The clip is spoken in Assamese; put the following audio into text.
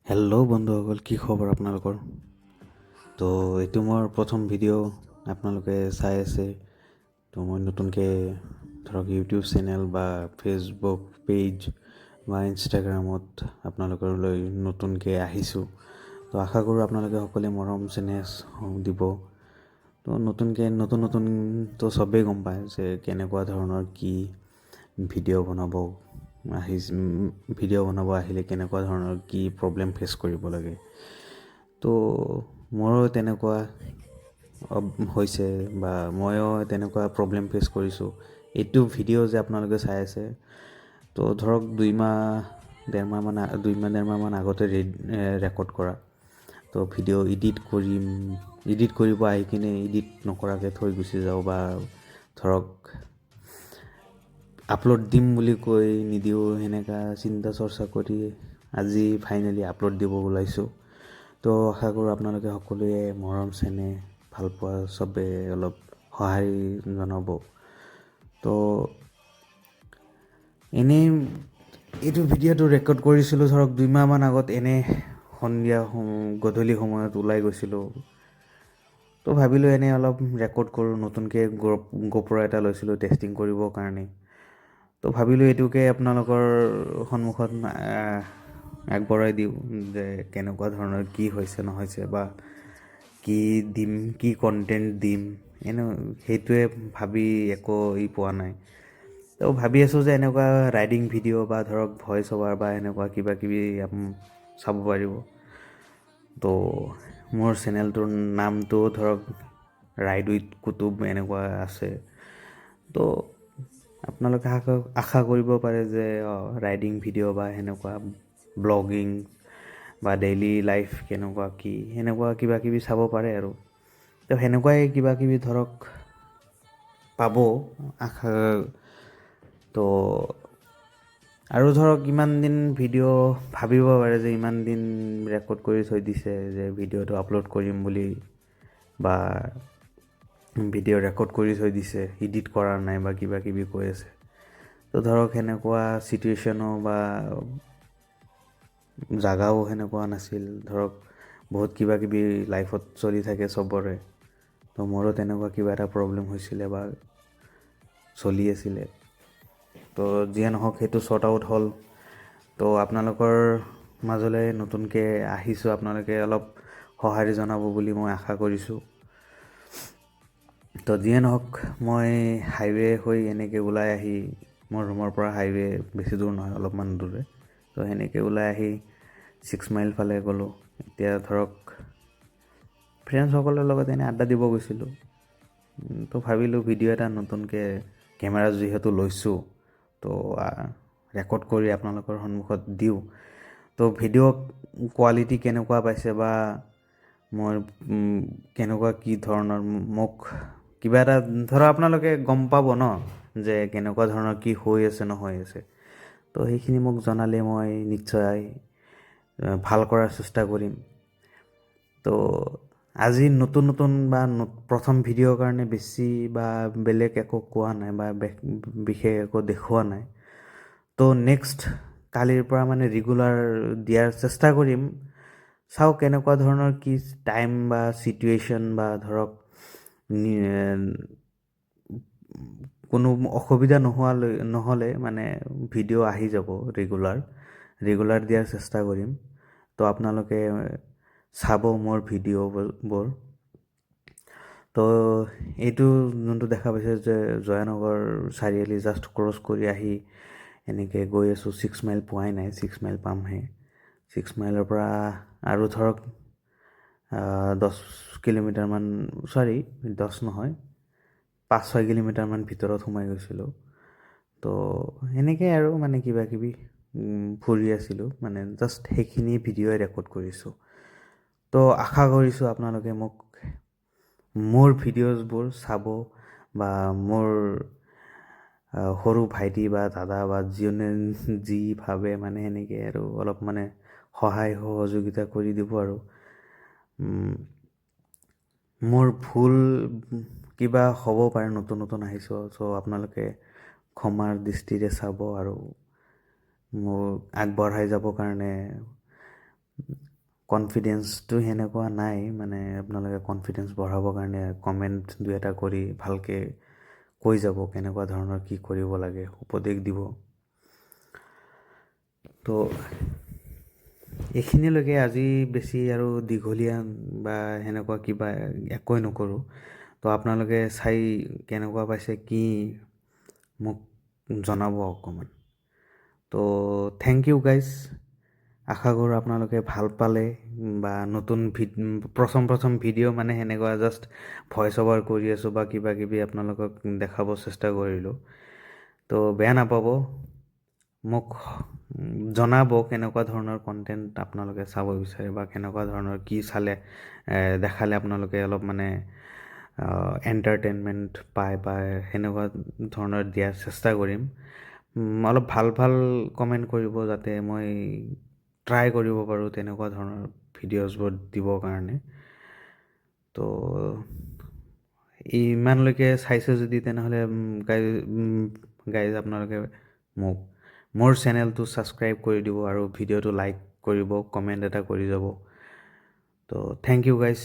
হেল্ল' বন্ধুসকল, কি খবৰ আপোনালোকৰ? তো এইটো মোৰ প্ৰথম ভিডিঅ' আপোনালোকে চাই আছে। তো মই নতুনকৈ ধৰক ইউটিউব চেনেল বা ফেচবুক পেজ বা ইনষ্টাগ্ৰামত আপোনালোকলৈ নতুনকৈ আহিছোঁ। তো আশা কৰোঁ আপোনালোকে সকলোৱে মৰম চেনেহ দিব। তো নতুনতো চবেই গম পায় যে কেনেকুৱা ধৰণৰ কি ভিডিঅ' বনাব আহিলে কেনেকুৱা ধৰণৰ কি প্ৰব্লেম ফেচ কৰিব লাগে। তো মোৰো তেনেকুৱা হৈছে বা ময়ো তেনেকুৱা প্ৰব্লেম ফেচ কৰিছোঁ। এইটো ভিডিঅ' যে আপোনালোকে চাই আছে, তো ধৰক দুই ডেৰমাহমান আগতে ৰেকৰ্ড কৰা। তো ভিডিঅ' এডিট কৰিব আহি কিনে এডিট নকৰাকৈ থৈ গুচি যাওঁ, বা ধৰক আপলোড দিম বুলি কৈ নিদিওঁ। সেনেকুৱা চিন্তা চৰ্চা কৰি আজি ফাইনেলি আপলোড দিব ওলাইছোঁ। তো আশা কৰোঁ আপোনালোকে সকলোৱে মৰম চেনেহ ভাল পোৱা চবে অলপ সহায় জনাব। তো এনেই এইটো ভিডিঅ'টো ৰেকৰ্ড কৰিছিলোঁ ধৰক 2 মাহমান আগত। এনেই সন্ধিয়া গধূলি সময়ত ওলাই গৈছিলোঁ। তো ভাবিলোঁ এনেই অলপ ৰেকৰ্ড কৰোঁ। নতুনকৈ গোপ্ৰ এটা লৈছিলোঁ টেষ্টিং কৰিবৰ কাৰণে। তো ভাবিলোঁ এইটোকে আপোনালোকৰ সন্মুখত আগবঢ়াই দিওঁ যে কেনেকুৱা ধৰণৰ কি হৈছে নহৈছে, বা কি দিম, কি কণ্টেণ্ট দিম, সেইটোৱে ভাবি একো পোৱা নাই। তো ভাবি আছোঁ যে এনেকুৱা ৰাইডিং ভিডিঅ' বা ধৰক ভইচ অভাৰ বা এনেকুৱা কিবা কিবি চাব পাৰিব। তো মোৰ চেনেলটোৰ নামটো ধৰক ৰাইড উইথ কুতুব এনেকুৱা আছে। তো আপোনালোকে আশা কৰিব পাৰে যে ৰাইডিং ভিডিঅ' বা সেনেকুৱা ব্লগিং বা ডেইলি লাইফ কেনেকুৱা কি সেনেকুৱা কিবা কিবি চাব পাৰে আৰু। তো সেনেকুৱাই কিবা কিবি ধৰক পাব আশা। তো আৰু ধৰক ইমান দিন ভিডিঅ' ভাবিব পাৰে যে ইমান দিন ৰেকৰ্ড কৰি থৈ দিছে যে ভিডিঅ'টো আপলোড কৰিম বুলি, বা ভিডিঅ' ৰেকৰ্ড কৰি থৈ দিছে এডিট কৰা নাই বা কিবা কিবি কৈ আছে। তো ধৰক সেনেকুৱা চিটুৱেশ্যনো বা জাগাও সেনেকুৱা নাছিল। ধৰক বহুত কিবা কিবি লাইফত চলি থাকে চবৰে। তো মোৰো তেনেকুৱা কিবা এটা প্ৰব্লেম হৈছিলে বা চলি আছিলে। তো যিয়ে নহওক সেইটো শ্বৰ্ট আউট হ'ল। তো আপোনালোকৰ মাজলৈ নতুনকৈ আহিছোঁ, আপোনালোকে অলপ সঁহাৰি জনাব বুলি মই আশা কৰিছোঁ। তো যিয়ে নহওক মই হাইৱে হৈ এনেকৈ ওলাই আহি, মোৰ ৰুমৰ পৰা হাইৱে বেছি দূৰ নহয়, অলপমান দূৰে। তো সেনেকৈ ওলাই আহি 6 মাইল ফালে গ'লোঁ। এতিয়া ধৰক ফ্ৰেণ্ডসকলৰ লগত এনেই আড্ডা দিব গৈছিলোঁ। তো ভাবিলোঁ ভিডিঅ' এটা নতুনকৈ কেমেৰা যিহেতু লৈছোঁ, তো ৰেকৰ্ড কৰি আপোনালোকৰ সন্মুখত দিওঁ। তো ভিডিঅ' কোৱালিটি কেনেকুৱা পাইছে বা মই কেনেকুৱা কি ধৰণৰ মোক কিবা এটা ধৰক আপোনালোকে গম পাব ন যে কেনেকুৱা ধৰণৰ কি হৈ আছে নহৈ আছে। তো সেইখিনি মোক জনালে মই নিশ্চয় ভাল কৰাৰ চেষ্টা কৰিম। তো আজি নতুন বা প্ৰথম ভিডিঅ'ৰ কাৰণে বেছি বা বেলেগ একো কোৱা নাই বা বিশেষ একো দেখুওৱা নাই। তো নেক্সট কালিৰ পৰা মানে ৰেগুলাৰ দিয়াৰ চেষ্টা কৰিম। চাওক কেনেকুৱা ধৰণৰ কি টাইম বা চিটুৱেশ্যন বা ধৰক কোনো অসুবিধা নহ'লে মানে ভিডিঅ' আহি যাব ৰেগুলাৰ দিয়াৰ চেষ্টা কৰিম। তো আপোনালোকে চাব মোৰ ভিডিঅ'বোৰ। তো এইটো যোনটো দেখা পাইছে যে জয়ানগৰ চাৰিআলি জাষ্ট ক্ৰছ কৰি আহি এনেকৈ গৈ আছোঁ। 6 মাইল পোৱাই নাই, 6 মাইল পামহে। 6 মাইলৰ পৰা আৰু ধৰক 10 কিলোমিটাৰমান, 10 নহয়, 5-6 কিলোমিটাৰমান ভিতৰত সোমাই গৈছিলোঁ। তো সেনেকৈ আৰু মানে কিবা কিবি ফুৰি আছিলোঁ, মানে জাষ্ট সেইখিনি ভিডিঅ'ই ৰেকৰ্ড কৰিছোঁ। তো আশা কৰিছোঁ আপোনালোকে মোৰ ভিডিঅ'জবোৰ চাব, বা মোৰ সৰু ভাইটি বা দাদা বা যি ভাবে মানে সেনেকৈ আৰু অলপ মানে সহায় সহযোগিতা কৰি দিব। আৰু মোৰ ভুল কিবা হ'ব পাৰে, নতুন আহিছোঁ। চ' আপোনালোকে ক্ষমাৰ দৃষ্টিৰে চাব আৰু মোক আগবঢ়াই যাবৰ কাৰণে কনফিডেঞ্চটো সেনেকুৱা নাই মানে আপোনালোকে কনফিডেঞ্চ বঢ়াবৰ কাৰণে কমেণ্ট দুই এটা কৰি ভালকৈ কৈ যাব কেনেকুৱা ধৰণৰ কি কৰিব লাগে উপদেশ দিব। তো এইখিনিলৈকে আজি বেছি আৰু দীঘলীয়া বা সেনেকুৱা কিবা একোৱে নকৰোঁ। তো আপোনালোকে চাই কেনেকুৱা পাইছে কি মোক জনাব অকণমান। তো থেংক ইউ গাইজ। আশা কৰোঁ আপোনালোকে ভাল পালে বা নতুন প্ৰথম ভিডিঅ' মানে সেনেকুৱা জাষ্ট ভইচ অভাৰ কৰি আছোঁ বা কিবা কিবি আপোনালোকক দেখাব চেষ্টা কৰিলোঁ। তো বেয়া নাপাব, মোক জনাব কেনেকুৱা ধৰণৰ কণ্টেণ্ট আপোনালোকে চাব বিচাৰে বা কেনেকুৱা ধৰণৰ কি চালে দেখালে আপোনালোকে অলপ মানে এণ্টাৰটেইনমেণ্ট পায় বা সেনেকুৱা ধৰণৰ দিয়াৰ চেষ্টা কৰিম। অলপ ভাল ভাল কমেণ্ট কৰিব যাতে মই ট্ৰাই কৰিব পাৰোঁ তেনেকুৱা ধৰণৰ ভিডিঅ'জবোৰ দিবৰ কাৰণে। তো ইমানলৈকে চাইছে যদি তেনেহ'লে গাইজ আপোনালোকে মোৰ চেনেলটো ছাবস্ক্ৰাইব কৰি দিব আৰু ভিডিঅ'টো লাইক কৰিব, কমেণ্ট এটা কৰি যাব। তো থেংক ইউ গাইজ।